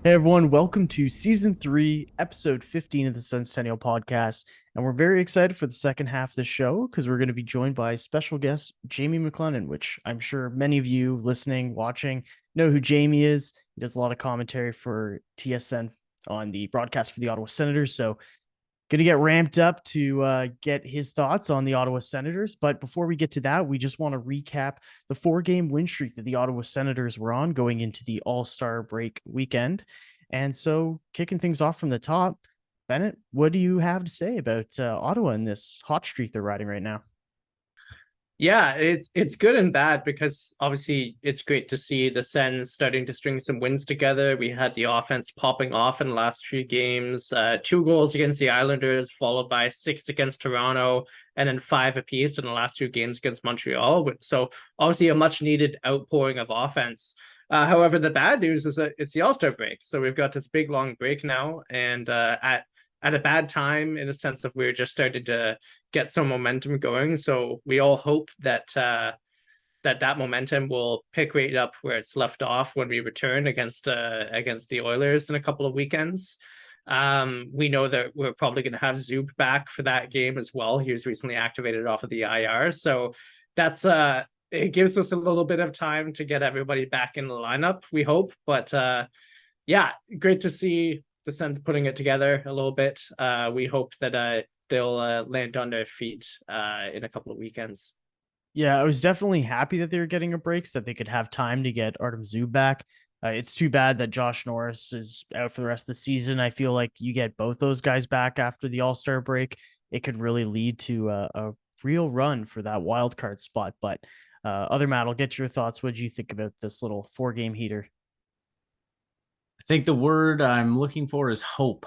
Hey everyone, welcome to season 3, episode 15 of the Senstennial podcast. And we're very excited for the second half of the show because we're going to be joined by special guest Jamie McLennan, which I'm sure many of you listening, watching know who Jamie is. He does a lot of commentary for TSN on the broadcast for the Ottawa Senators. So going to get ramped up to get his thoughts on the Ottawa Senators. But before we get to that, we just want to recap the 4-game win streak that the Ottawa Senators were on going into the All-Star break weekend. And so, kicking things off from the top, Bennett, what do you have to say about Ottawa and this hot streak they're riding right now? Yeah, it's good and bad because obviously it's great to see the Sens starting to string some wins together. We had the offense popping off in the last three games, 2 goals against the Islanders, followed by six against Toronto, and then five apiece in the last two games against Montreal. So obviously a much needed outpouring of offense. However, the bad news is that it's the All-Star break. So we've got this big long break now, and at a bad time in the sense of we're just started to get some momentum going. So we all hope that that momentum will pick right up where it's left off when we return against the Oilers in a couple of weekends. We know that we're probably going to have Zub back for that game as well. He was recently activated off of the IR, so that's it gives us a little bit of time to get everybody back in the lineup. We hope, but yeah, great to see the Sens putting it together a little bit. We hope that they'll land on their feet in a couple of weekends. Yeah, I was definitely happy that they were getting a break so that they could have time to get Artem Zub back. It's too bad that Josh Norris is out for the rest of the season. I feel like you get both those guys back after the All-Star break, it could really lead to a real run for that wild card spot. But other Matt, I'll get your thoughts. What do you think about this little 4-game heater? I think the word I'm looking for is hope.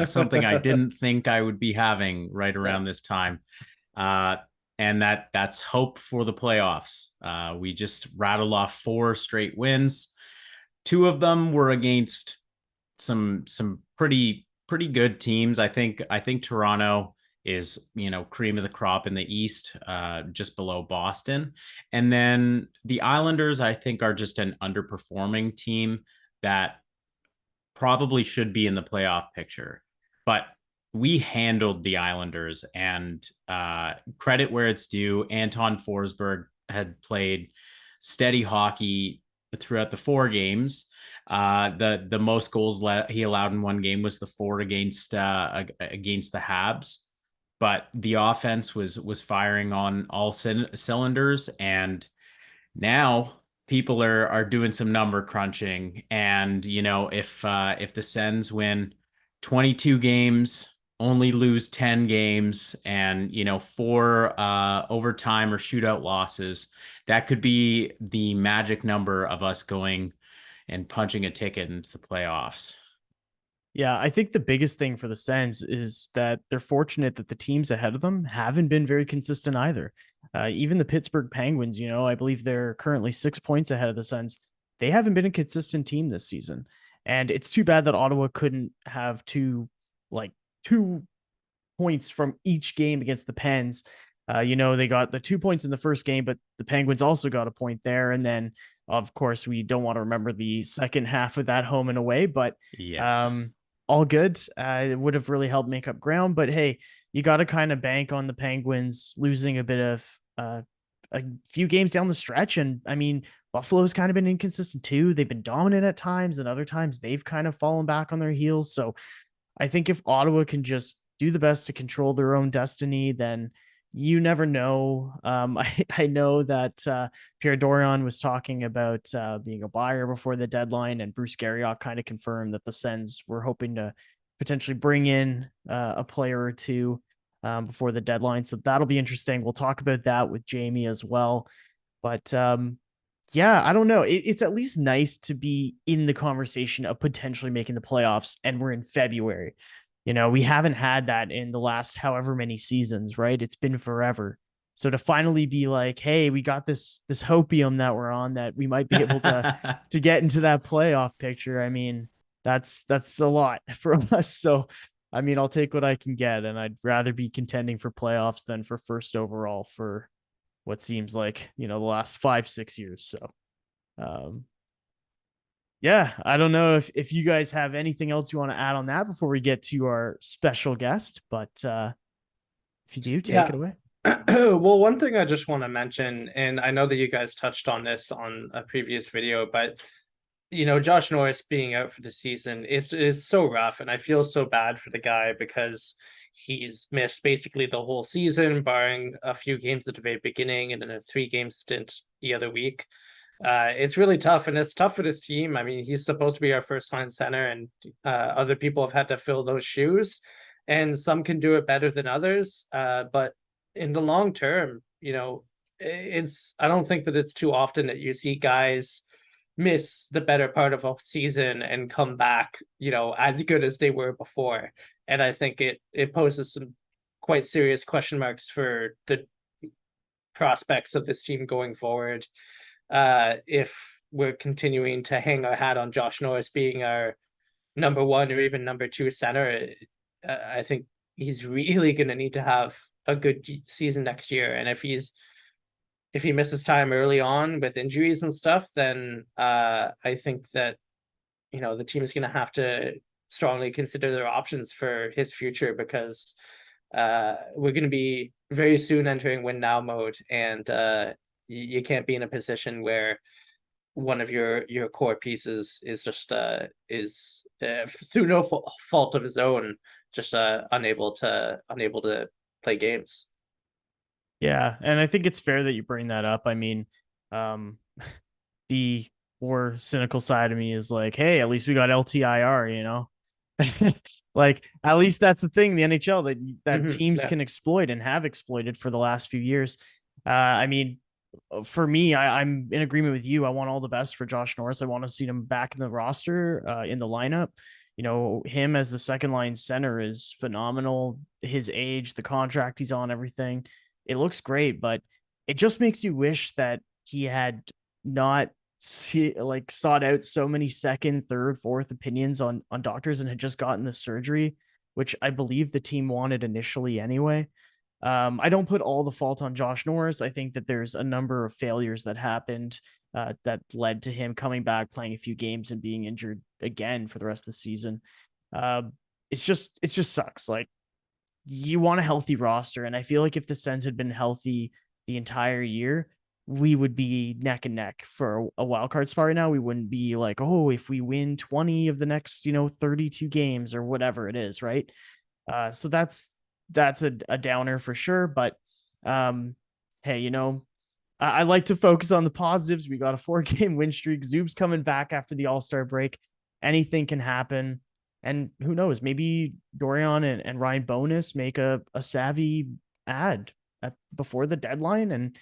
Something I didn't think I would be having right Yeah. around this time. Uh, and that's hope for the playoffs. We just rattled off four straight wins. Two of them were against some pretty good teams. I think Toronto is cream of the crop in the East, just below Boston, and then the Islanders I think are just an underperforming team that probably should be in the playoff picture. But we handled the Islanders, and credit where it's due. Anton Forsberg had played steady hockey throughout the four games. The most goals he allowed in one game was the four against the Habs, but the offense was firing on all cylinders, and now people are doing some number crunching, and if the Sens win 22 games, only lose 10 games, and four overtime or shootout losses, that could be the magic number of us going and punching a ticket into the playoffs. Yeah, I think the biggest thing for the Sens is that they're fortunate that the teams ahead of them haven't been very consistent either. Even the Pittsburgh Penguins, I believe they're currently 6 points ahead of the Sens. They haven't been a consistent team this season. And it's too bad that Ottawa couldn't have like 2 points from each game against the Pens. They got the 2 points in the first game, but the Penguins also got a point there. And then, of course, we don't want to remember the second half of that home and away, but Yeah. um, all good. It would have really helped make up ground. But hey, you got to kind of bank on the Penguins losing a bit of a few games down the stretch. And I mean, Buffalo's kind of been inconsistent too. They've been dominant at times, and other times they've kind of fallen back on their heels. So I think if Ottawa can just do the best to control their own destiny, then you never know. I know that Pierre Dorion was talking about being a buyer before the deadline, and Bruce Garriock kind of confirmed that the Sens were hoping to potentially bring in a player or two before the deadline. So that'll be interesting. We'll talk about that with Jamie as well. But yeah, I don't know. It's at least nice to be in the conversation of potentially making the playoffs, and we're in February. We haven't had that in the last however many seasons, right? It's been forever. So to finally be like, hey, we got this hopium that we're on that we might be able to get into that playoff picture. I mean, that's a lot for us. So I mean, I'll take what I can get, and I'd rather be contending for playoffs than for first overall for what seems like the last 5-6 years. So um Yeah, I don't know if you guys have anything else you want to add on that before we get to our special guest, but if you do, take it Yeah. away. Well, one thing I just want to mention, and I know that you guys touched on this on a previous video, but Josh Norris being out for the season is so rough, and I feel so bad for the guy because he's missed basically the whole season, barring a few games at the very beginning and then a 3-game stint the other week. It's really tough, and it's tough for this team. I mean, he's supposed to be our first line center, and other people have had to fill those shoes, and some can do it better than others. But in the long term, I don't think that it's too often that you see guys miss the better part of a season and come back, as good as they were before. And I think it poses some quite serious question marks for the prospects of this team going forward. If we're continuing to hang our hat on Josh Norris being our number 1 or even number 2 center, I think he's really going to need to have a good season next year. And if he misses time early on with injuries and stuff, then I think that the team is going to have to strongly consider their options for his future, because we're going to be very soon entering win now mode, and you can't be in a position where one of your core pieces is just through no fault of his own, just unable to play games. Yeah, and I think it's fair that you bring that up. I mean, the more cynical side of me is like, hey, at least we got LTIR, like at least that's the thing, the NHL that teams can exploit and have exploited for the last few years. I mean, for me, I'm in agreement with you. I want all the best for Josh Norris. I want to see him back in the roster, in the lineup. Him as the second line center is phenomenal. His age, the contract he's on, everything. It looks great, but it just makes you wish that he had not sought out so many second, third, fourth opinions on doctors and had just gotten the surgery, which I believe the team wanted initially anyway. I don't put all the fault on Josh Norris. I think that there's a number of failures that happened that led to him coming back, playing a few games, and being injured again for the rest of the season. It just sucks. Like, you want a healthy roster, and I feel like if the Sens had been healthy the entire year, we would be neck and neck for a wild card spot right now. We wouldn't be like, oh, if we win 20 of the next 32 games or whatever it is, right? So that's a downer for sure. But hey, I like to focus on the positives. We got a 4-game win streak. Zub's coming back after the All-Star break. Anything can happen. And who knows, maybe Dorion and Ryan Bonus make a savvy ad before the deadline, and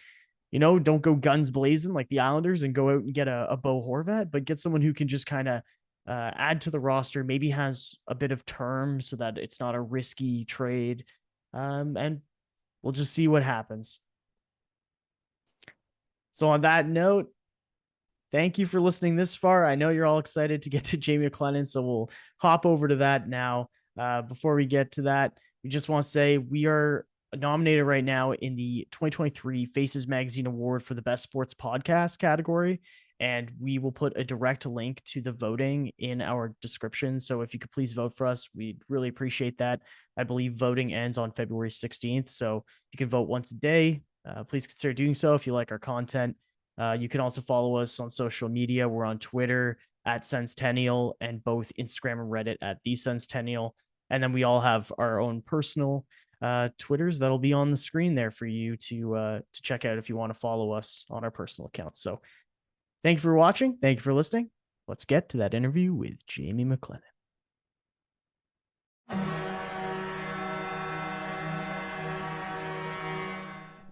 don't go guns blazing like the Islanders and go out and get a Bo Horvat, but get someone who can just kind of add to the roster, maybe has a bit of term so that it's not a risky trade. And we'll just see what happens. So on that note, thank you for listening this far. I know you're all excited to get to Jamie McLennan, so we'll hop over to that now. Before we get to that, we just want to say we are nominated right now in the 2023 Faces Magazine Award for the Best Sports Podcast category, and we will put a direct link to the voting in our description. So if you could please vote for us, we'd really appreciate that. I believe voting ends on February 16th, so you can vote once a day. Please consider doing so if you like our content. You can also follow us on social media. We're on Twitter at Senstennial, and both Instagram and Reddit at the Senstennial. And then we all have our own personal Twitters that'll be on the screen there for you to check out if you want to follow us on our personal accounts. So thank you for watching. Thank you for listening. Let's get to that interview with Jamie McLennan.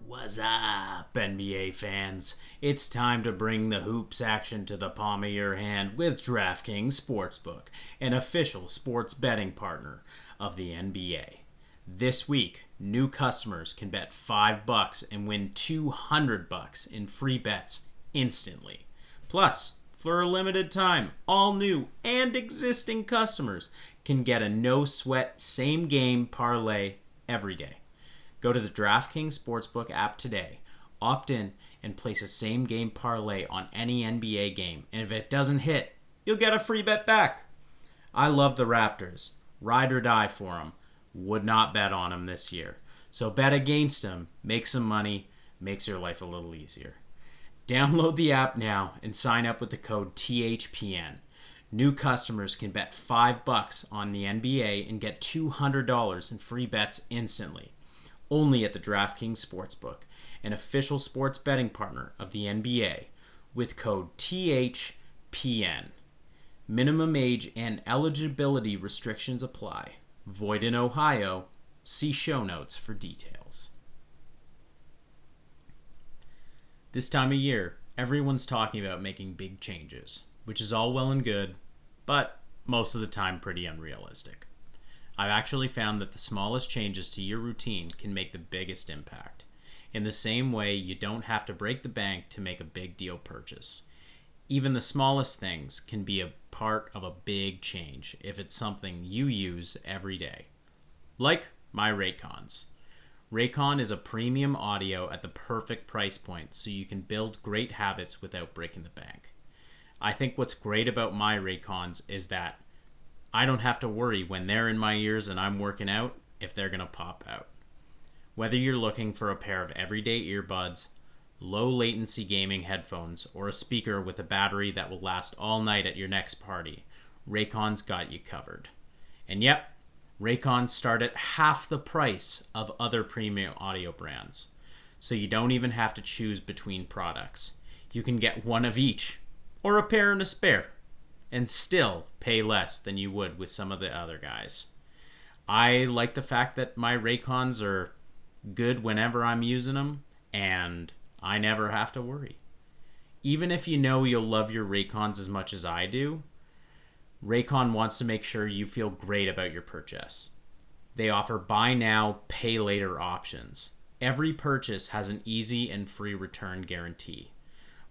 What's up, NBA fans? It's time to bring the hoops action to the palm of your hand with DraftKings Sportsbook, an official sports betting partner of the NBA. This week, new customers can bet $5 and win $200 in free bets instantly. Plus, for a limited time, all new and existing customers can get a no-sweat same-game parlay every day. Go to the DraftKings Sportsbook app today, opt in, and place a same-game parlay on any NBA game. And if it doesn't hit, you'll get a free bet back. I love the Raptors. Ride or die for them. Would not bet on them this year. So bet against them, make some money, makes your life a little easier. Download the app now and sign up with the code THPN. New customers can bet $5 on the NBA and get $200 in free bets instantly. Only at the DraftKings Sportsbook, an official sports betting partner of the NBA, with code THPN. Minimum age and eligibility restrictions apply. Void in Ohio. See show notes for details. This time of year, everyone's talking about making big changes, which is all well and good, but most of the time pretty unrealistic. I've actually found that the smallest changes to your routine can make the biggest impact. In the same way, you don't have to break the bank to make a big deal purchase. Even the smallest things can be a part of a big change if it's something you use every day. Like my Raycons. Raycon is a premium audio at the perfect price point so you can build great habits without breaking the bank. I think what's great about my Raycons is that I don't have to worry when they're in my ears and I'm working out if they're going to pop out. Whether you're looking for a pair of everyday earbuds, low latency gaming headphones, or a speaker with a battery that will last all night at your next party, Raycon's got you covered. And yep, Raycons start at half the price of other premium audio brands. So you don't even have to choose between products. You can get one of each, or a pair and a spare, and still pay less than you would with some of the other guys. I like the fact that my Raycons are good whenever I'm using them, and I never have to worry. Even if you know you'll love your Raycons as much as I do, Raycon wants to make sure you feel great about your purchase. They offer buy now, pay later options. Every purchase has an easy and free return guarantee.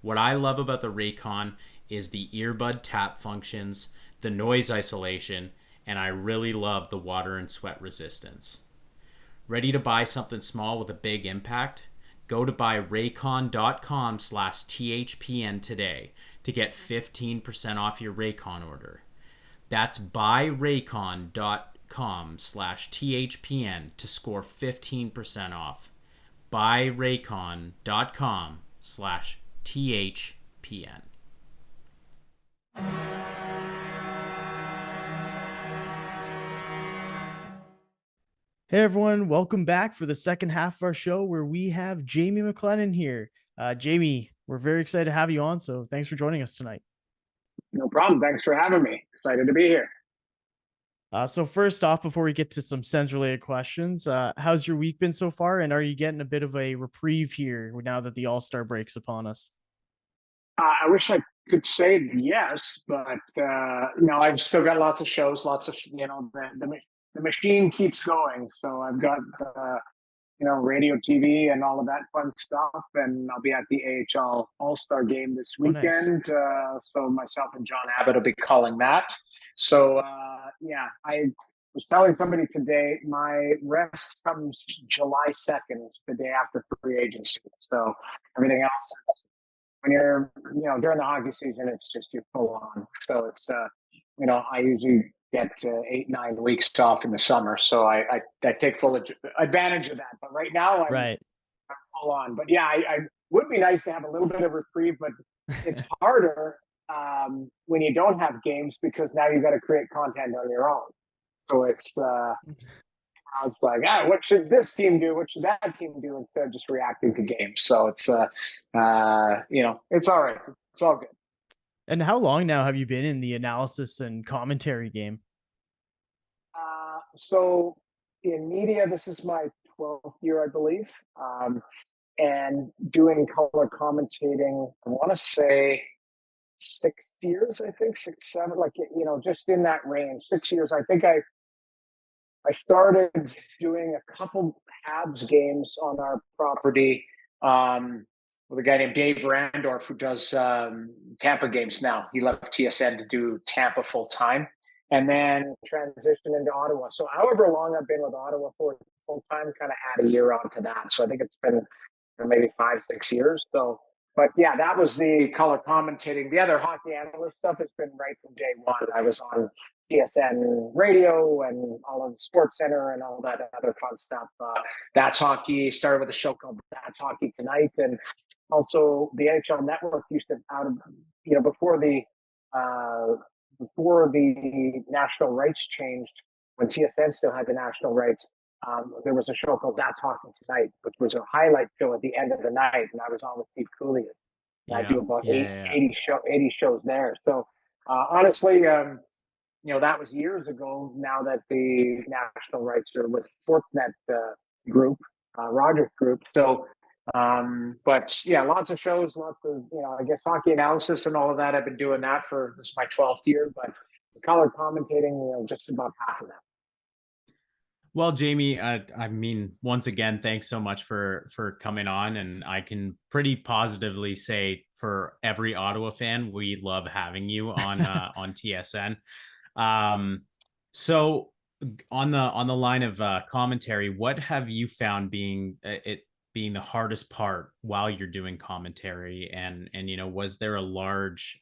What I love about the Raycon is the earbud tap functions, the noise isolation, and I really love the water and sweat resistance. Ready to buy something small with a big impact? Go to buyraycon.com/THPN today to get 15% off your Raycon order. That's buyraycon.com/THPN to score 15% off. buyraycon.com/THPN. Hey everyone, welcome back for the second half of our show where we have Jamie McLennan here. Jamie, we're very excited to have you on, so thanks for joining us tonight. No problem. Thanks for having me. Excited to be here. So first off, before we get to some Sens related questions, how's your week been so far? And are you getting a bit of a reprieve here now that the All-Star break's upon us? I wish I could say yes, but I've still got lots of shows, lots of the machine keeps going. So I've got radio, TV, and all of that fun stuff. And I'll be at the AHL All-Star game this weekend. Nice. So myself and John Abbott will be calling that. So I was telling somebody today, my rest comes July 2nd, the day after free agency. So everything else is, when you're, during the hockey season, it's just you're full on. So it's, I usually get 8-9 weeks off in the summer. So I take full advantage of that. But right now, I'm full on. But yeah, I would be nice to have a little bit of reprieve, but it's harder when you don't have games because now you've got to create content on your own. So it's like, what should this team do? What should that team do instead of just reacting to games? So it's, it's all right. It's all good. And how long now have you been in the analysis and commentary game? So in media, this is my 12th year, I believe. And doing color commentating, I want to say 6 years, I think 6, 7, just in that range, 6 years. I think I started doing a couple Habs games on our property with a guy named Dave Randorf who does Tampa games now. He left TSN to do Tampa full time and then transitioned into Ottawa. So however long I've been with Ottawa for full time, kind of add a year on to that. So I think it's been maybe 5-6 years. So, but yeah, that was the color commentating. The other hockey analyst stuff has been right from day one. I was on TSN radio and all of the Sports Center and all that other fun stuff. That's Hockey started with a show called That's Hockey Tonight, and also the NHL Network used to before the national rights changed, when TSN still had the national rights. There was a show called That's Hockey Tonight, which was a highlight show at the end of the night, and I was on with Steve Cooley. And I do about 80 shows there. So honestly, that was years ago. Now that the national rights are with Sportsnet group, Rogers Group. So, but yeah, lots of shows, lots of I guess hockey analysis and all of that. I've been doing that for this is my 12th year, but the color commentating, just about half of that. Well, Jamie, I mean, once again, thanks so much for coming on, and I can pretty positively say for every Ottawa fan, we love having you on on TSN. So on the line of commentary, what have you found being the hardest part while you're doing commentary, and was there a large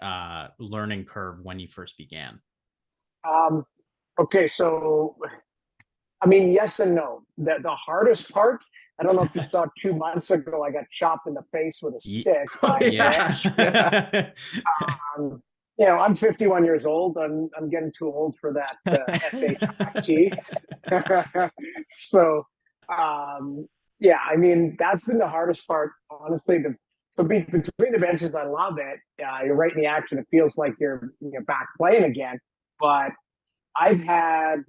learning curve when you first began? Okay, so I mean, yes and no. The hardest part, I don't know if you saw 2 months ago, I got chopped in the face with a stick. I'm 51 years old. I'm getting too old for that SHIT. So, yeah, I mean, that's been the hardest part, honestly. Between the benches, I love it. You're right in the action. It feels like you're back playing again. But I've had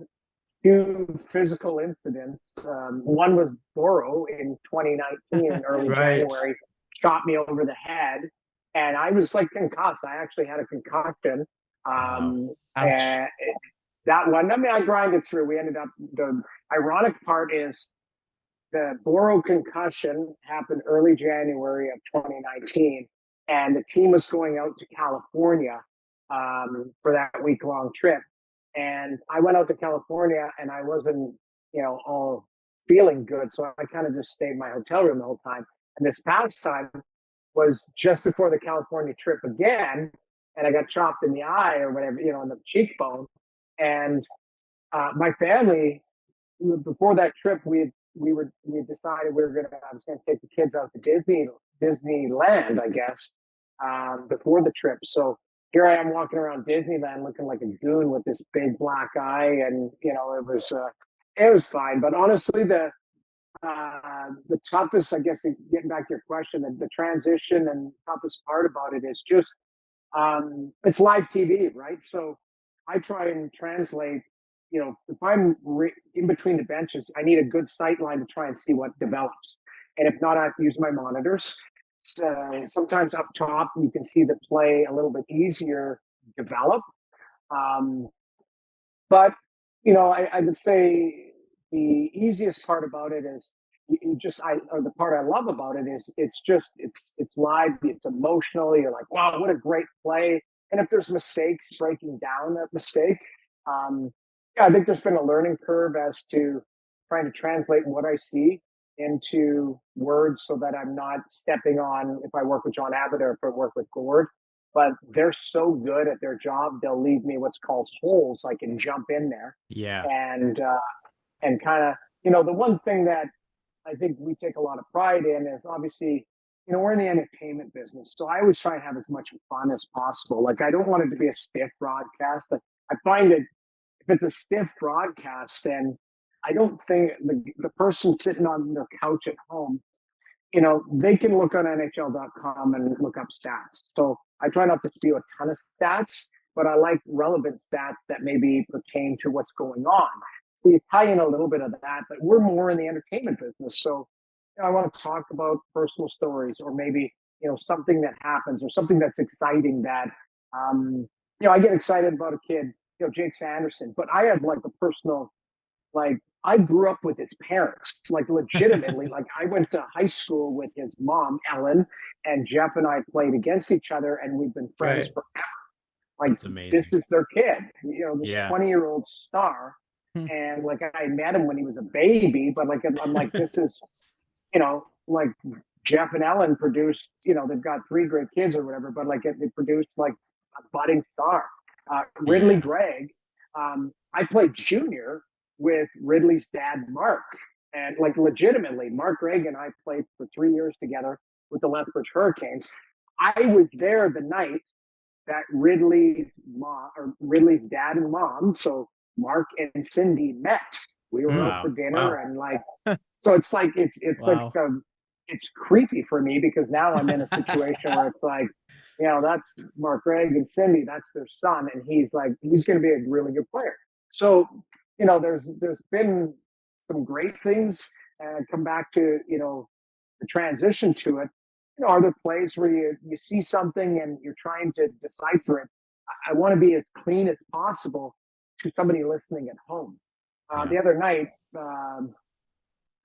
2 physical incidents. One was Boro in 2019 in early January, shot me over the head, and I was like concussed. I actually had a concussion. And that one, I mean, I grinded through. We ended up, the ironic part is the Boro concussion happened early January of 2019, and the team was going out to California for that week-long trip. And I went out to California and I wasn't, all feeling good. So I kind of just stayed in my hotel room the whole time. And this past time was just before the California trip again. And I got chopped in the eye or whatever, in the cheekbone. And my family, before that trip, we had decided I was going to take the kids out to Disneyland, I guess, before the trip. So here I am walking around Disneyland looking like a goon with this big black eye, and it was fine. But honestly, the toughest, I guess, getting back to your question, the transition and toughest part about it is just it's live TV, right? So I try and translate. If I'm in between the benches, I need a good sight line to try and see what develops, and if not, I have to use my monitors. So sometimes up top, you can see the play a little bit easier develop. But, I would say the easiest part about it is or the part I love about it is it's live, it's emotional. You're like, wow, what a great play. And if there's mistakes, breaking down that mistake. I think there's been a learning curve as to trying to translate what I see into words so that I'm not stepping on, if I work with John Abbott or if I work with Gord, but they're so good at their job, they'll leave me what's called holes. I can jump in there. Yeah. And kind of, the one thing that I think we take a lot of pride in is obviously, we're in the entertainment business. So I always try and have as much fun as possible. Like, I don't want it to be a stiff broadcast. I find that if it's a stiff broadcast, then I don't think the person sitting on their couch at home, they can look on NHL.com and look up stats. So I try not to spew a ton of stats, but I like relevant stats that maybe pertain to what's going on. We tie in a little bit of that, but we're more in the entertainment business. So I want to talk about personal stories, or maybe, something that happens or something that's exciting that, I get excited about a kid, Jake Sanderson, but I have like a personal, I grew up with his parents, legitimately. I went to high school with his mom, Ellen, and Jeff and I played against each other, and we've been friends forever. That's amazing. This is their kid, this 20-year-old star. And I met him when he was a baby, but I'm like, this is, Jeff and Ellen produced, they've got 3 great kids or whatever, but like they produced like a budding star. Ridley Gregg, I played junior with Ridley's dad, Mark. And like legitimately, Mark Gregg and I played for 3 years together with the Lethbridge Hurricanes. I was there the night that Ridley's dad and mom, so Mark and Cindy, met. We were out for dinner and like, so it's like it's like it's creepy for me because now I'm in a situation where it's like, that's Mark Gregg and Cindy, that's their son, and he's going to be a really good player. So there's been some great things, and come back to the transition to it. Are there plays where you see something and you're trying to decipher it? I want to be as clean as possible to somebody listening at home. The other night,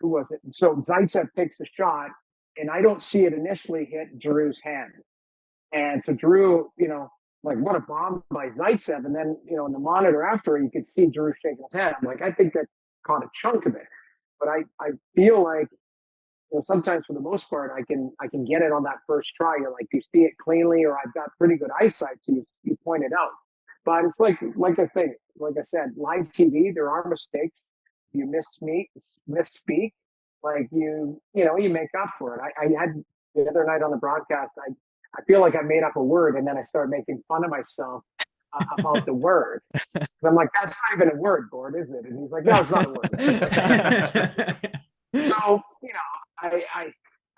who was it? So Zaitsev takes a shot, and I don't see it initially hit Giroux's hand. And so Giroux, like what a bomb by Zaitsev. And then, in the monitor after, you could see Giroux shaking his hand. I'm like, I think that caught a chunk of it. But I feel like, sometimes for the most part, I can get it on that first try. You're like, you see it cleanly, or I've got pretty good eyesight, so you point it out. But it's like I said, live TV, there are mistakes. You misspeak, like you make up for it. I had the other night on the broadcast, I feel like I made up a word, and then I started making fun of myself about the word. I'm like, that's not even a word, Gord, is it? And he's like, no, it's not a word. So, I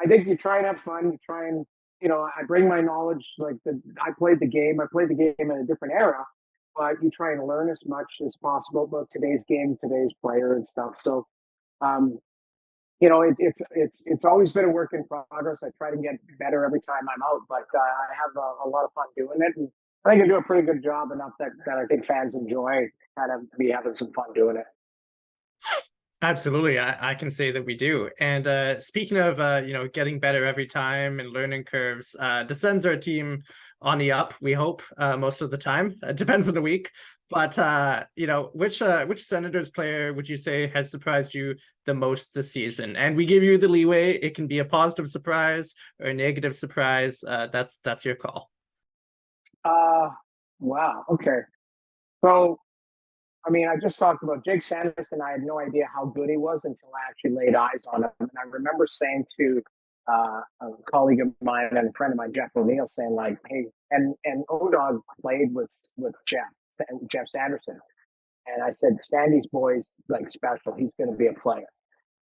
think you try and have fun. You try and, I bring my knowledge, I played the game in a different era, but you try and learn as much as possible about today's game, today's player and stuff. So, it's always been a work in progress. I try to get better every time I'm out, but I have a lot of fun doing it. And I think I do a pretty good job, enough that I think fans enjoy kind of me having some fun doing it. Absolutely. I can say that we do. And speaking of, getting better every time and learning curves, the Sens are a team on the up, we hope, most of the time. It depends on the week. But, which Senators player would you say has surprised you the most this season? And we give you the leeway. It can be a positive surprise or a negative surprise. That's your call. Wow. Okay. So, I just talked about Jake Sanderson. I had no idea how good he was until I actually laid eyes on him. And I remember saying to a colleague of mine and a friend of mine, Jeff O'Neill, saying like, hey, and O-Dog played with Jeff Sanderson. And I said, Sandy's boy's like special. He's going to be a player.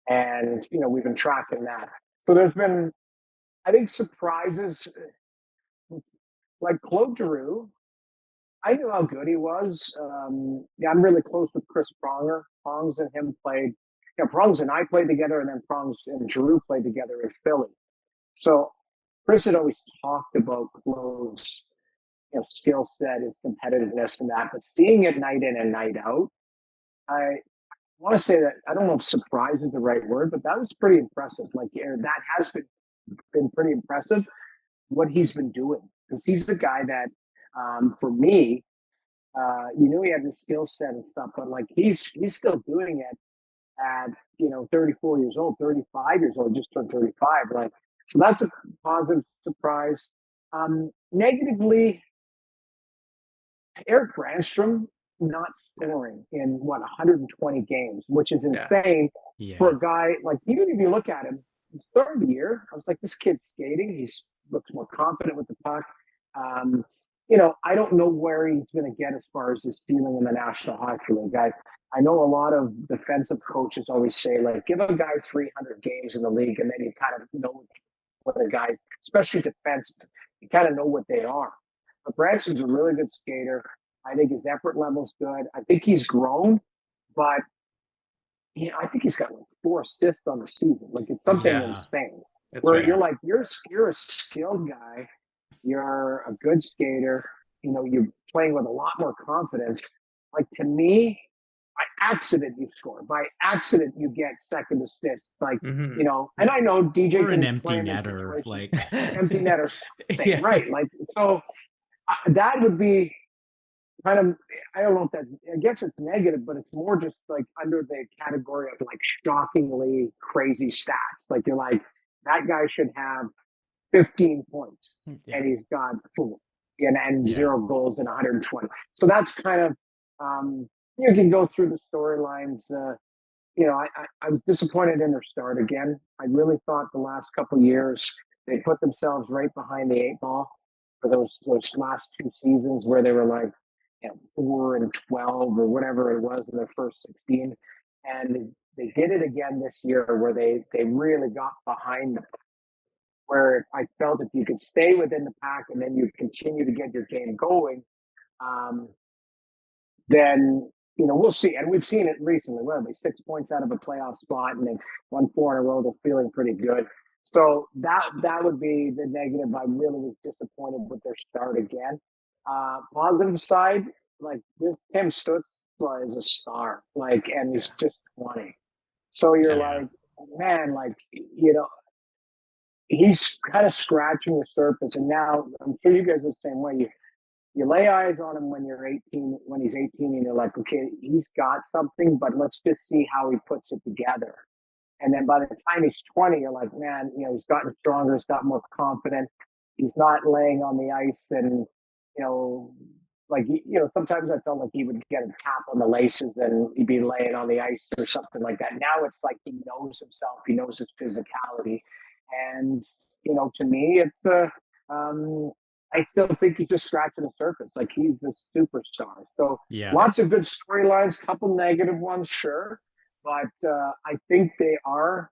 And, we've been tracking that. So there's been, I think, surprises like Claude Giroux. I knew how good he was. I'm really close with Chris Pronger. Prongs and him played. Prongs and I played together, and then Prongs and Giroux played together in Philly. So Chris had always talked about Claude's, skill set, his competitiveness, and that. But seeing it night in and night out, I want to say that I don't know if surprise is the right word, but that was pretty impressive. Like that has been pretty impressive what he's been doing, because he's the guy that. For me, he had the skill set and stuff, but like he's still doing it at 34 years old, 35 years old, just turned 35. Like, so that's a positive surprise. Negatively, Eric Brandstrom not scoring in 120 games, which is insane for a guy. Like, even if you look at him, the start of the year, I was like, this kid's skating. He looks more confident with the puck. I don't know where he's going to get as far as his ceiling in the National Hockey League. I know a lot of defensive coaches always say, like, give a guy 300 games in the league, and then you kind of know what the guys, especially defense, you kind of know what they are. But Branson's a really good skater. I think his effort level's good. I think he's grown, but I think he's got like 4 assists on the season. Like, it's something insane. That's where right. you're like, you're a skilled guy. You're a good skater. You're playing with a lot more confidence. Like, to me, by accident you score. By accident you get second assist. Like, and I know DJ or can an empty play netter, like empty netter, right? Like, so that would be kind of, I don't know if that's, I guess it's negative, but it's more just like under the category of like shockingly crazy stats. Like, you're like, that guy should have 15 points, Yeah. and he's got 4 and 0 goals and 120. So that's kind of you can go through the storylines. I was disappointed in their start again. I really thought the last couple of years they put themselves right behind the 8 ball for those last 2 seasons where they were like 4-12 or whatever it was in their first 16, and they did it again this year where they really got behind them. Where I felt if you could stay within the pack and then you continue to get your game going, um, then we'll see. And we've seen it recently. What are they, 6 points out of a playoff spot, and they've won 4 in a row. They're feeling pretty good. So that would be the negative. I really was disappointed with their start again. Positive side, like this Tim Stützle is a star, and he's just 20. So you're like, man, he's kind of scratching the surface. And now I'm sure you guys are the same way. You lay eyes on him when he's 18, and you're like, okay, he's got something, but let's just see how he puts it together. And then by the time he's 20, you're like, man, he's gotten stronger, he's got more confident. He's not laying on the ice and, sometimes I felt like he would get a tap on the laces and he'd be laying on the ice or something like that. Now it's like he knows himself, he knows his physicality. And, to me, it's I still think he's just scratching the surface. Like, he's a superstar. So lots of good storylines, couple negative ones, sure. But I think they are,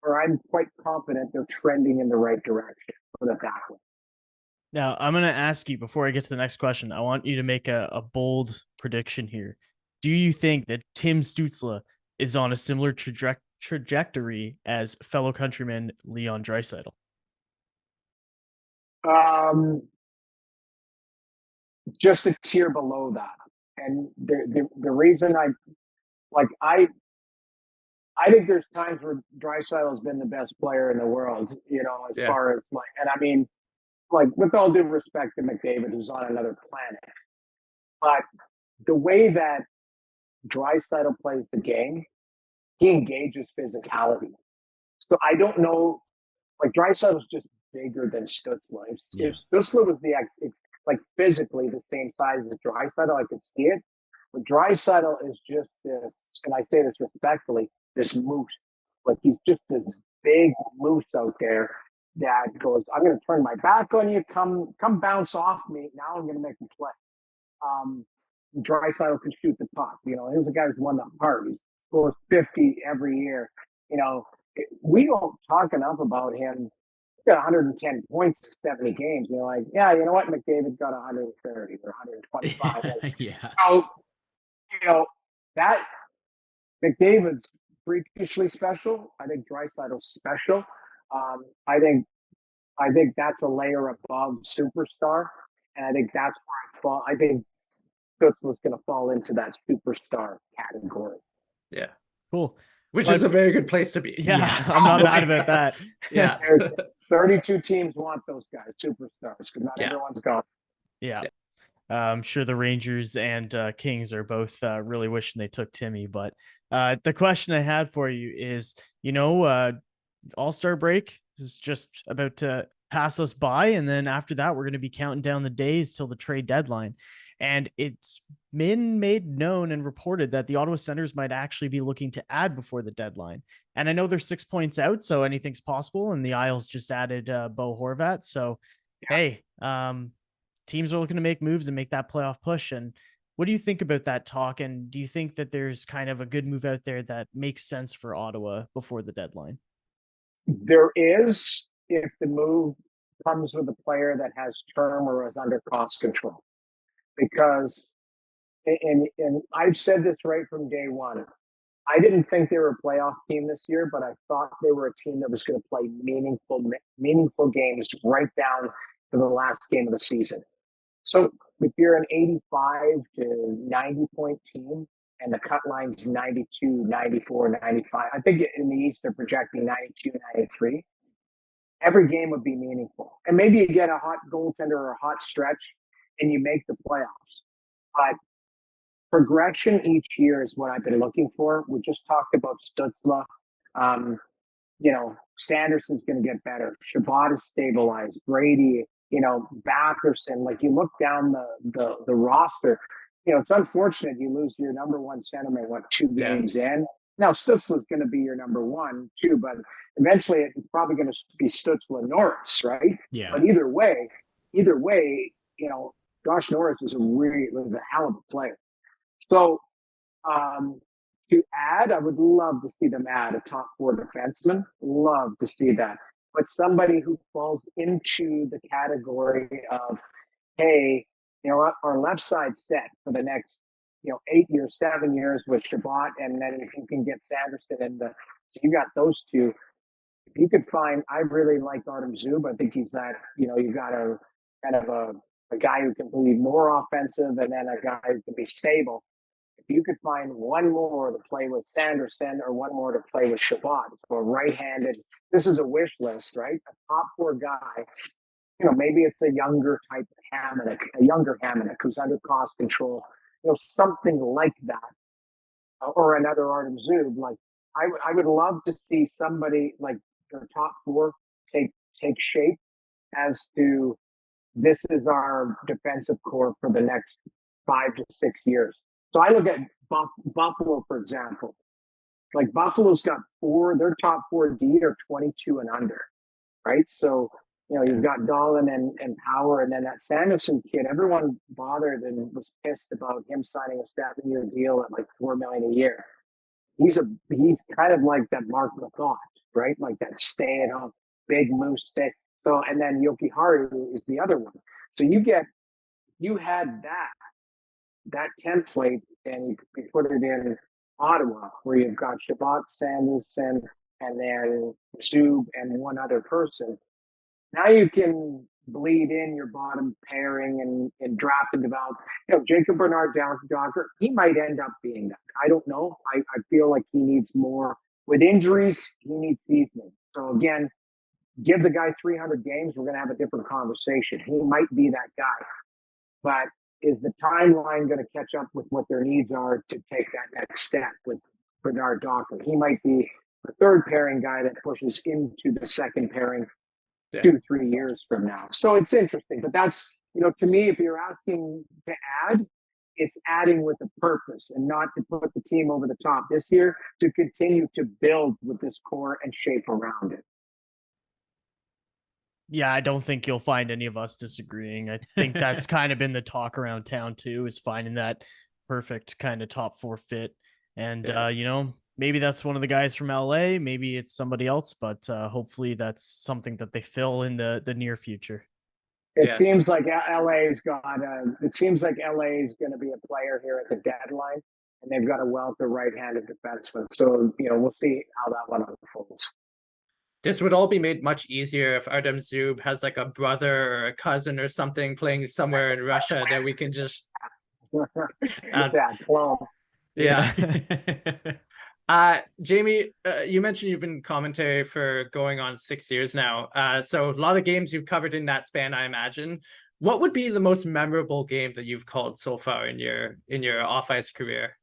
or I'm quite confident they're trending in the right direction. Put it that way. Now, I'm going to ask you, before I get to the next question, I want you to make a bold prediction here. Do you think that Tim Stützle is on a similar trajectory as fellow countryman Leon Draisaitl? Just a tier below that. And the reason I think there's times where Draisaitl has been the best player in the world, as far as and I mean, with all due respect to McDavid, who's on another planet, but the way that Draisaitl plays the game, he engages physicality. So I don't know, Draisaitl's just bigger than Stutzle. If Stutzle was physically the same size as Draisaitl, I could see it. But Draisaitl is just this, and I say this respectfully, this moose. He's just this big moose out there that goes, I'm going to turn my back on you. Come bounce off me. Now I'm going to make a play. Draisaitl can shoot the puck. Here's a guy who's won the Hart. He scores 50 every year. We don't talk enough about him. He's got 110 points in 70 games. You're like, yeah, you know what? McDavid got 130 or 125. So, that McDavid's freakishly special. I think Draisaitl's special. I think that's a layer above superstar, and I think that's where I think Stutzle's going to fall into that superstar category. Yeah, cool. Which is a very good place to be. Yeah. I'm not mad about that. Yeah. 32 teams want those guys, superstars, because not everyone's gone. Yeah. I'm sure the Rangers and Kings are both really wishing they took Timmy. But the question I had for you is, All-Star break is just about to pass us by. And then after that, we're going to be counting down the days till the trade deadline. And it's been made known and reported that the Ottawa Senators might actually be looking to add before the deadline. And I know they're 6 points out, so anything's possible. And the Isles just added Bo Horvat. So, hey, teams are looking to make moves and make that playoff push. And what do you think about that talk? And do you think that there's kind of a good move out there that makes sense for Ottawa before the deadline? There is, if the move comes with a player that has term or is under cost control. Because, and I've said this right from day one, I didn't think they were a playoff team this year, but I thought they were a team that was going to play meaningful games right down to the last game of the season. So if you're an 85 to 90 point team and the cut line's 92, 94, 95, I think in the East they're projecting 92, 93. Every game would be meaningful. And maybe you get a hot goaltender or a hot stretch and you make the playoffs. But progression each year is what I've been looking for. We just talked about Stutzle. Sanderson's going to get better. Shabbat is stabilized. Brady, Batherson. Like you look down the roster, it's unfortunate you lose your number one centerman, two games in. Now Stützle is going to be your number one too, but eventually it's probably going to be Stützle and Norris, right? Yeah. But either way, Josh Norris is a hell of a player. So to add, I would love to see them add a top four defenseman. Love to see that. But somebody who falls into the category of, hey, our left side set for the next, 8 years, 7 years with Shabbat, and then if you can get Sanderson so you got those two. If you could find, I really like Artem Zub. I think he's that, you got a kind of a guy who can be more offensive and then a guy who can be stable. If you could find one more to play with Sanderson or one more to play with Shabbat, so a right-handed, this is a wish list, right? A top four guy, maybe it's a younger type Hamonic, a younger Hamonic who's under cost control, something like that, or another Artem Zub. Like I would love to see somebody like their top four take shape as to this is our defensive core for the next 5 to 6 years. So I look at Buffalo, for example. Like Buffalo's got their top four D are 22 and under, right? So, you've got Dolan and Power, and then that Sanderson kid, everyone bothered and was pissed about him signing a 7-year deal at like $4 million a year. He's kind of like that Mark McGough, right? Like that stay-at-home, big moose stay. So, and then Yoki Haru is the other one. So you had that template and you put it in Ottawa where you've got Shabbat, Sanderson, and then Zub and one other person. Now you can bleed in your bottom pairing and draft and develop. Jacob Bernard Docker, he might end up being that. I don't know. I feel like he needs more. With injuries, he needs seasoning. So again, give the guy 300 games, we're going to have a different conversation. He might be that guy. But is the timeline going to catch up with what their needs are to take that next step with Bernard Docker? He might be the third pairing guy that pushes into the second pairing 2-3 years from now. So it's interesting. But that's, to me, if you're asking to add, it's adding with a purpose and not to put the team over the top this year, to continue to build with this core and shape around it. Yeah, I don't think you'll find any of us disagreeing. I think that's kind of been the talk around town too, is finding that perfect kind of top four fit. And, maybe that's one of the guys from LA, maybe it's somebody else, but hopefully that's something that they fill in the near future. It seems like LA's it seems like LA is going to be a player here at the deadline, and they've got a wealth of right-handed defensemen. So, we'll see how that one unfolds. This would all be made much easier if Artem Zub has like a brother or a cousin or something playing somewhere in Russia that we can just clone. Yeah. Jamie, you mentioned you've been commentary for going on 6 years now. So a lot of games you've covered in that span, I imagine. What would be the most memorable game that you've called so far in your off-ice career?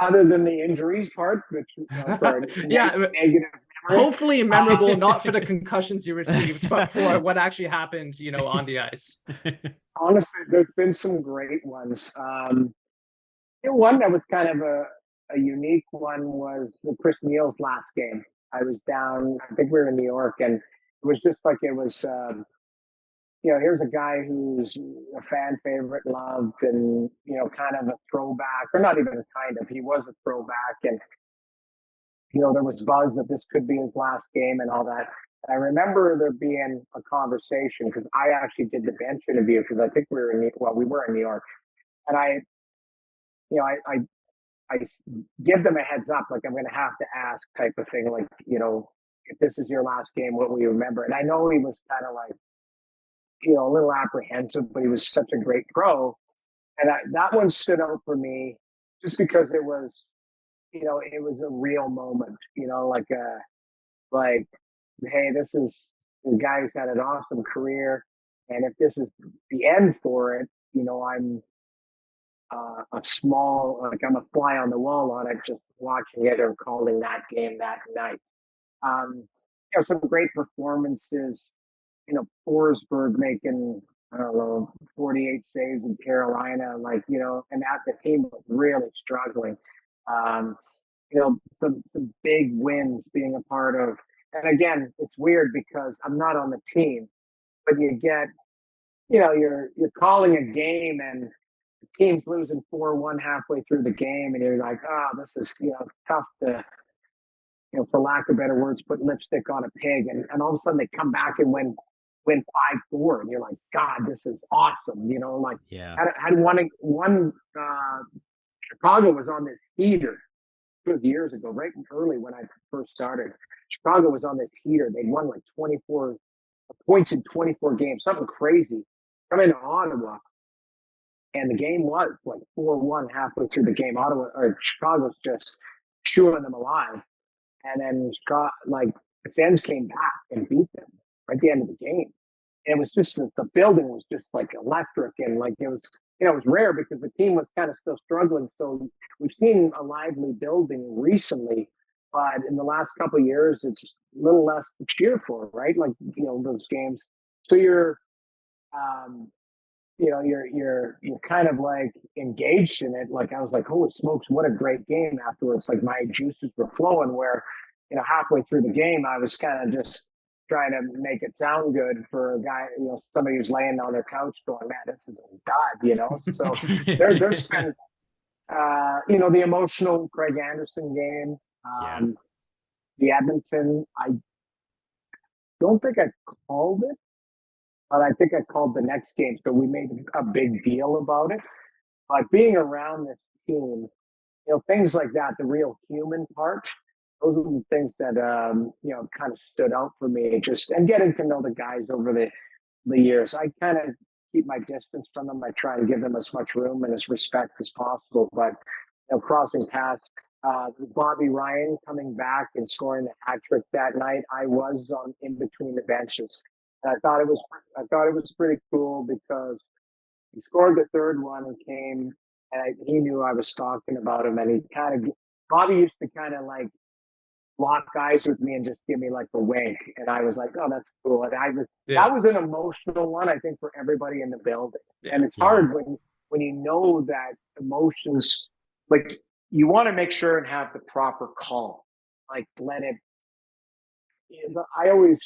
Other than the injuries part, which negative memory. Hopefully memorable, not for the concussions you received, but for what actually happened, on the ice. Honestly, there's been some great ones. One that was kind of a unique one was the Chris Neal's last game. I was down, I think we were in New York, and it was just like it was, here's a guy who's a fan favorite, loved, and, kind of a throwback, or not even kind of, he was a throwback. And, there was buzz that this could be his last game and all that. I remember there being a conversation because I actually did the bench interview because I think we were in New York, and I give them a heads up, like I'm going to have to ask type of thing, like, if this is your last game, what will you remember? And I know he was kind of like, a little apprehensive, but he was such a great pro. And that one stood out for me just because it was, it was a real moment, like, hey, this is the guy who's had an awesome career. And if this is the end for it, I'm I'm a fly on the wall on it, just watching it or calling that game that night. Some great performances. Forsberg making, I don't know, 48 saves in Carolina, and that the team was really struggling. Some big wins being a part of. And again, it's weird because I'm not on the team, but you get, you're calling a game and the team's losing 4-1 halfway through the game, and you're like, oh, this is, tough to, for lack of better words, put lipstick on a pig. And all of a sudden they come back and win 5-4. And you're like, God, this is awesome. Yeah. Had one Chicago was on this heater. It was years ago, right early when I first started. Chicago was on this heater. They won like 24 points in 24 games, something crazy. Come into Ottawa, and the game was like 4-1 halfway through the game. Chicago's just chewing them alive. And then the Sens came back and beat them right at the end of the game. And it was just the building was just like electric, and like it was rare because the team was kind of still struggling. So we've seen a lively building recently, but in the last couple of years, it's a little less to cheer for, right? Like those games. So you're kind of like engaged in it. Like I was like, holy smokes, what a great game afterwards. Like my juices were flowing where, halfway through the game, I was kind of just trying to make it sound good for a guy, somebody who's laying on their couch going, man, this is a god, So there's been, the emotional Craig Anderson game, the Edmonton, I don't think I called it, but I think I called the next game. So we made a big deal about it. But being around this team, things like that, the real human part, those are the things that, kind of stood out for me. And getting to know the guys over the years. I kind of keep my distance from them. I try to give them as much room and as respect as possible. But, crossing paths, Bobby Ryan coming back and scoring the hat trick that night, I was in between the benches. And I thought it was pretty cool because he scored the third one and came, and he knew I was talking about him. And Bobby used to kind of like lock eyes with me and just give me like a wink. And I was like, oh, that's cool. And that was an emotional one, I think, for everybody in the building. Yeah. And it's hard when you know that emotions, like you want to make sure and have the proper call, like let it. I always,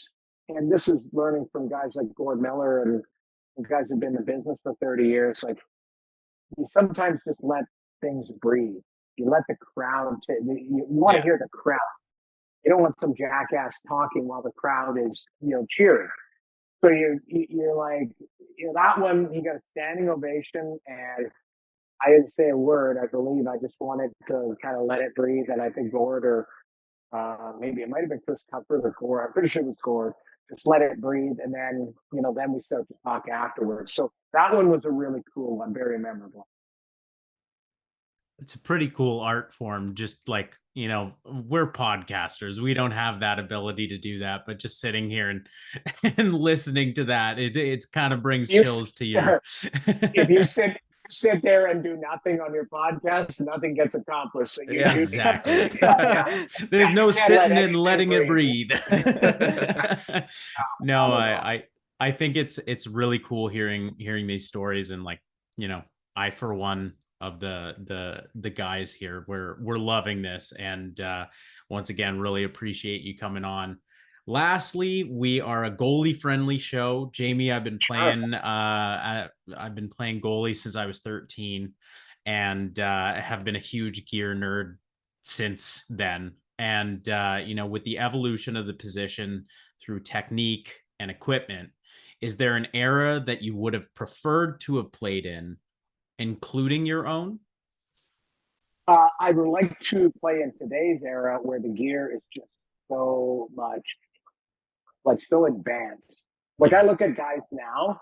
and this is learning from guys like Gord Miller and guys who've been in the business for 30 years, like you sometimes just let things breathe. You let the crowd, you want to hear the crowd. You don't want some jackass talking while the crowd is, cheering. So you're like, that one, he got a standing ovation, and I didn't say a word. I believe I just wanted to kind of let it breathe. And I think Gord, or maybe it might have been Chris Comfort or Gord, I'm pretty sure it was Gord, just let it breathe. And then, then we start to talk afterwards. So that one was a really cool one, very memorable. It's a pretty cool art form. Just like, we're podcasters. We don't have that ability to do that, but just sitting here and listening to that, it's kind of brings chills to you. If you sit there and do nothing on your podcast, nothing gets accomplished. So exactly. There's no sitting and letting it breathe. No, I think it's really cool hearing these stories, and like, I, for one, of the guys here, we're loving this, and once again, really appreciate you coming on. Lastly, we are a goalie friendly show. Jamie, I've been playing goalie since I was 13, and have been a huge gear nerd since then. And with the evolution of the position through technique and equipment, is there an era that you would have preferred to have played in, including your own? I would like to play in today's era where the gear is just so much, like, so advanced. Like, I look at guys now,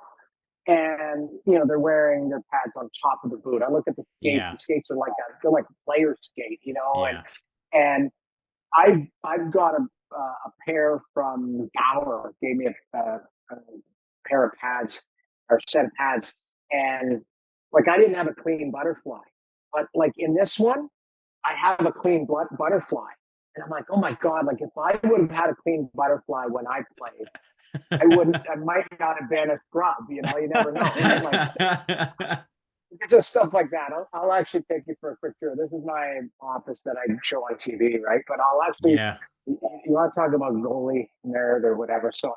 and they're wearing their pads on top of the boot. I look at the skates. Yeah. The skates are they're like player skate, yeah. and I've got a pair from Bauer, gave me a pair of pads, or set of pads, and like I didn't have a clean butterfly, but like in this one, I have a clean butterfly. And I'm like, oh my God, like if I would have had a clean butterfly when I played, I might not have been a scrub, you never know, right? Like just stuff like that. I'll actually take you for a quick tour. This is my office that I show on TV, right? But I'll actually, Yeah. you want to talk about goalie nerd or whatever. So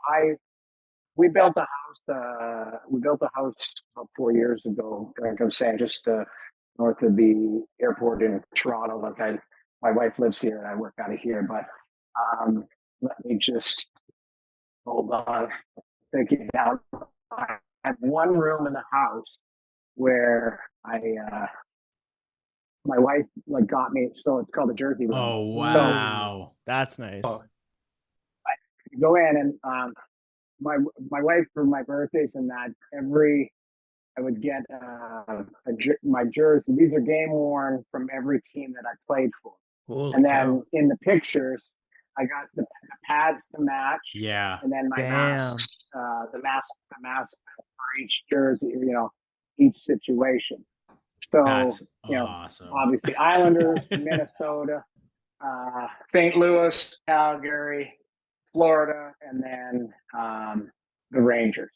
we built a house. We built a house about 4 years ago. Like I'm saying, just north of the airport in Toronto. Like my wife lives here, and I work out of here. But let me just hold on. Take it down. I have one room in the house where my wife like got me. So it's called the Jersey room. Oh, wow. That's nice. I go in and my wife for my birthdays and that I would get my jersey. These are game worn from every team that I played for. Holy And cow. then in the pictures, I got the pads to match. Yeah. And then my Damn. masks, the mask for each jersey, each situation. So That's awesome. obviously Islanders, Minnesota, St. Louis, Calgary, Florida, and then the Rangers.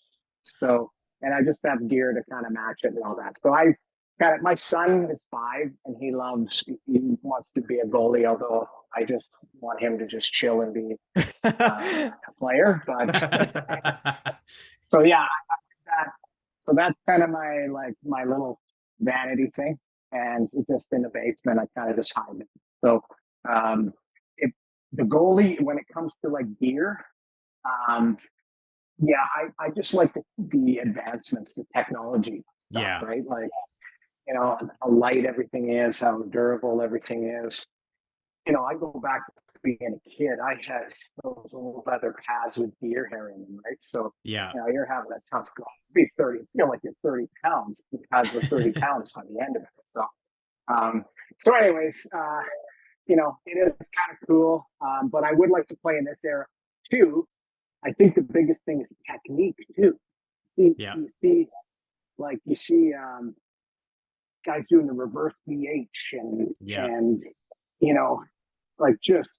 So, and I just have gear to kind of match it and all that. So I got it. My son is 5 and he wants to be a goalie, although I just want him to just chill and be a player. But so yeah, so that's kind of my little vanity thing. And it's just in the basement, I kind of just hide it. So if the goalie, when it comes to like gear, yeah, I just like the advancements, the technology stuff, Yeah. right? Like, how light everything is, how durable everything is. I go back to being a kid. I had those old leather pads with deer hair in them, right? So, Yeah. you're having a tough go. Be 30, feel like you're 30 pounds. The pads were 30 pounds by the end of it. So anyways, it is kind of cool. But I would like to play in this era too. I think the biggest thing is technique too. Yeah. You see guys doing the reverse VH and like just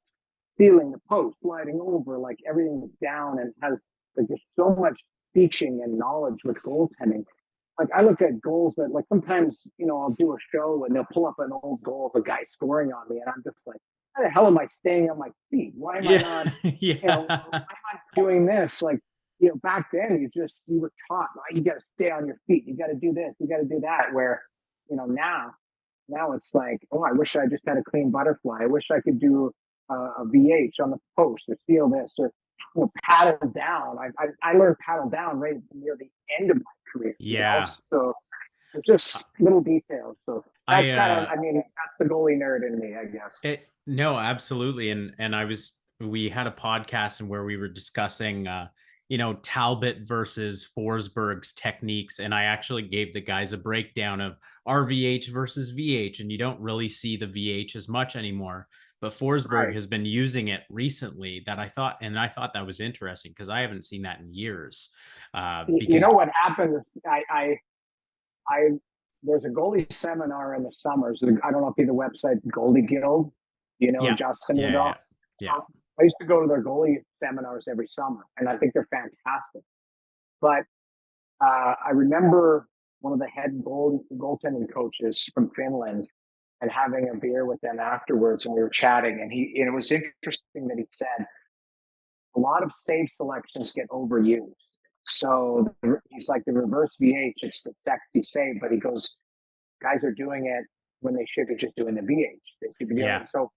feeling the post, sliding over, like everything is down and has like there's so much teaching and knowledge with goaltending. Like I look at goals that like sometimes, I'll do a show and they'll pull up an old goal of a guy scoring on me and I'm just like, how the hell am I staying on my feet? Why am I not, why am I doing this? Like, back then you were taught, right? You got to stay on your feet. You got to do this. You got to do that. Where, now it's like, oh, I wish I just had a clean butterfly. I wish I could do a VH on the post or steal this or paddle down. I learned paddle down right near the end of my career. Yeah. So it's just little details. So that's that's the goalie nerd in me, I guess. No, absolutely. And we had a podcast and where we were discussing, Talbot versus Forsberg's techniques. And I actually gave the guys a breakdown of RVH versus VH. And you don't really see the VH as much anymore. But Forsberg has been using it recently I thought that was interesting because I haven't seen that in years. Because what happened is I there's a goalie seminar in the summers. I don't know if you the website Goalie Guild, Justin and all. Yeah. I used to go to their goalie seminars every summer, and I think they're fantastic. But I remember one of the head goaltending coaches from Finland and having a beer with them afterwards, and we were chatting, and it was interesting that he said a lot of save selections get overused. So he's like the reverse VH, it's the sexy save, but he goes, guys are doing it when they should be just doing the VH. They should be doing it. So,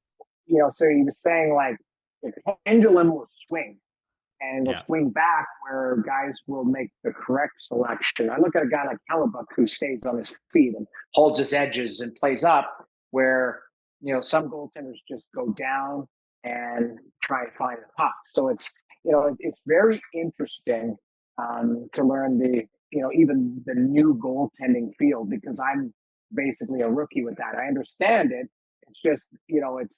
so he was saying like the pendulum will swing and will swing back where guys will make the correct selection. I look at a guy like Hellebuck who stays on his feet and holds his edges and plays up where, some goaltenders just go down and try and find the puck. So it's, it's very interesting to learn even the new goaltending field because I'm basically a rookie with that. I understand it. It's just, it's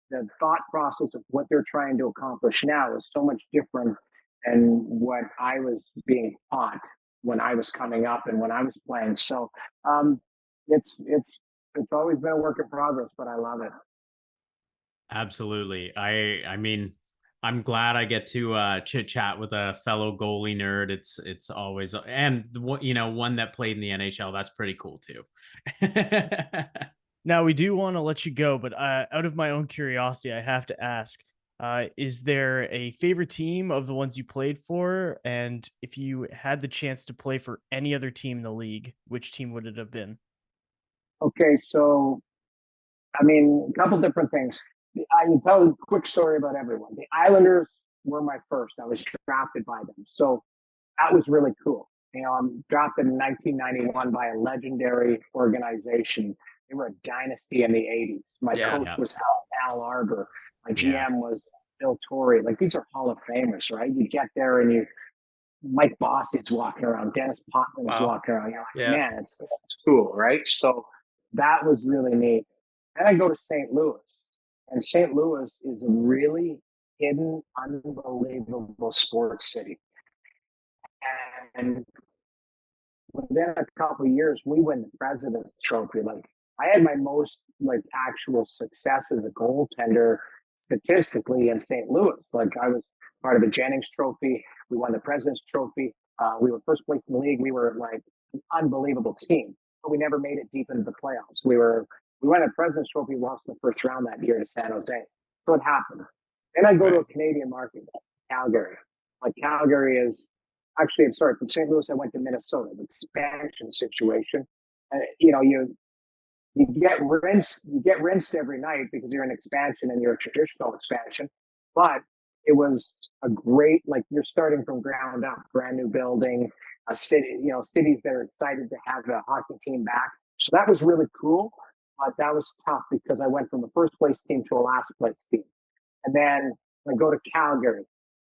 the thought process of what they're trying to accomplish now is so much different than what I was being taught when I was coming up and when I was playing. So it's always been a work in progress, but I love it. Absolutely. I mean, I'm glad I get to chit chat with a fellow goalie nerd. It's always, and one that played in the NHL. That's pretty cool too. Now, we do want to let you go, but out of my own curiosity, I have to ask, is there a favorite team of the ones you played for? And if you had the chance to play for any other team in the league, which team would it have been? Okay, so I mean, a couple different things. I can tell a quick story about everyone. The Islanders were my first. I was drafted by them, so that was really cool. I'm drafted in 1991 by a legendary organization. They were a dynasty in the 80s. My Yeah. coach was Al Arbor. My Yeah. GM was Bill Torrey. Like, these are Hall of Famers, right? You get there and Mike Bossy's walking around, Dennis Potvin's Wow. walking around. You're like, Yeah. man, it's cool, right? So that was really neat. Then I go to St. Louis, and St. Louis is a really hidden, unbelievable sports city. And within a couple of years, we win the President's Trophy. Like, I had my most actual success as a goaltender statistically in St. Louis. Like, I was part of the Jennings Trophy. We won the President's Trophy. We were first place in the league. We were like an unbelievable team, but we never made it deep into the playoffs. We won the President's Trophy, lost in the first round that year to San Jose. So it happened. Then I go to a Canadian market, Calgary. Like, Calgary is actually, I'm sorry, from St. Louis, I went to Minnesota, the expansion situation. And you get rinsed every night because you're an expansion and you're a traditional expansion. But it was a great, like, you're starting from ground up, brand new building, a city, cities that are excited to have the hockey team back. So that was really cool. But that was tough because I went from a first place team to a last place team. And then I go to Calgary.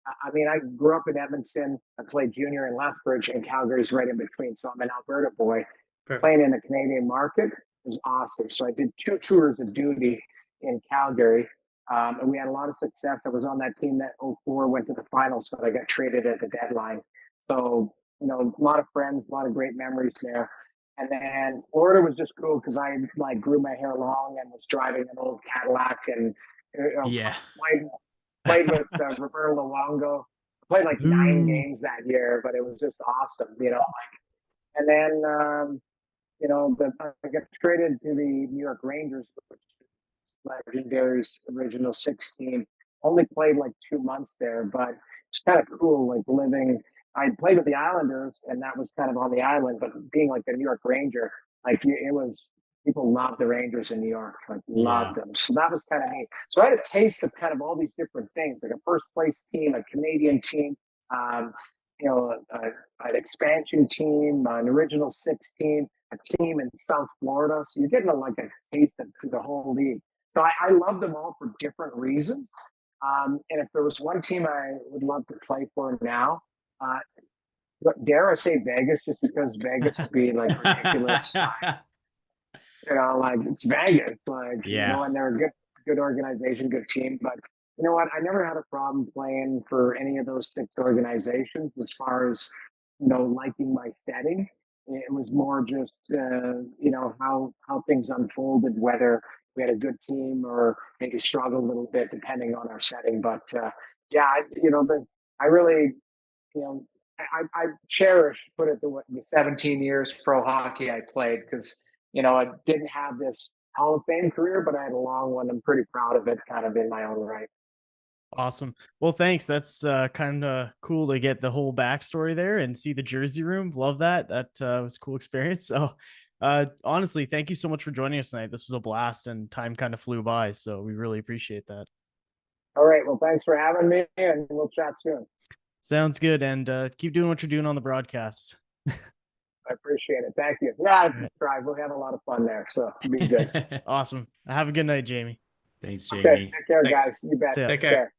I mean, I grew up in Edmonton. I played junior in Lethbridge, and Calgary's right in between. So I'm an Alberta boy. Perfect. Playing in the Canadian market was awesome. So I did 2 tours of duty in Calgary, and we had a lot of success. I was on that team that 04 went to the finals, but I got traded at the deadline. So, a lot of friends, a lot of great memories there. And then Florida was just cool because I grew my hair long and was driving an old Cadillac and Yeah. played with Roberto Luongo. Played 9 games that year, but it was just awesome, And then, I got traded to the New York Rangers, which is legendary's original 6 team. Only played 2 months there, but it's kind of cool, living. I played with the Islanders, and that was kind of on the island. But being a New York Ranger, it was. People loved the Rangers in New York, loved them. So that was kind of neat. So I had a taste of kind of all these different things, like a first place team, a Canadian team, an expansion team, an original 6 team, a team in South Florida. So you're getting a taste of the whole league. So I love them all for different reasons. And if there was one team I would love to play for now, dare I say Vegas, just because Vegas would be ridiculous. It's Vegas, and they're a good organization, good team. But you know what? I never had a problem playing for any of those 6 organizations as far as, liking my setting. It was more just, how things unfolded, whether we had a good team or maybe struggled a little bit depending on our setting. But I really, I cherish, put it the 17 years pro hockey I played because, I didn't have this Hall of Fame career, but I had a long one. I'm pretty proud of it, kind of in my own right. Awesome. Well, thanks. That's kind of cool to get the whole backstory there and see the jersey room. Love that. That was a cool experience. So, honestly, thank you so much for joining us tonight. This was a blast, and time kind of flew by. So we really appreciate that. All right. Well, thanks for having me, and we'll chat soon. Sounds good. And keep doing what you're doing on the broadcasts. I appreciate it. Thank you. Yeah, try. We'll have a lot of fun there. So be good. Awesome. Have a good night, Jamie. Thanks, Jamie. Okay. Take care, Thanks. guys. You bet. See ya. Take care.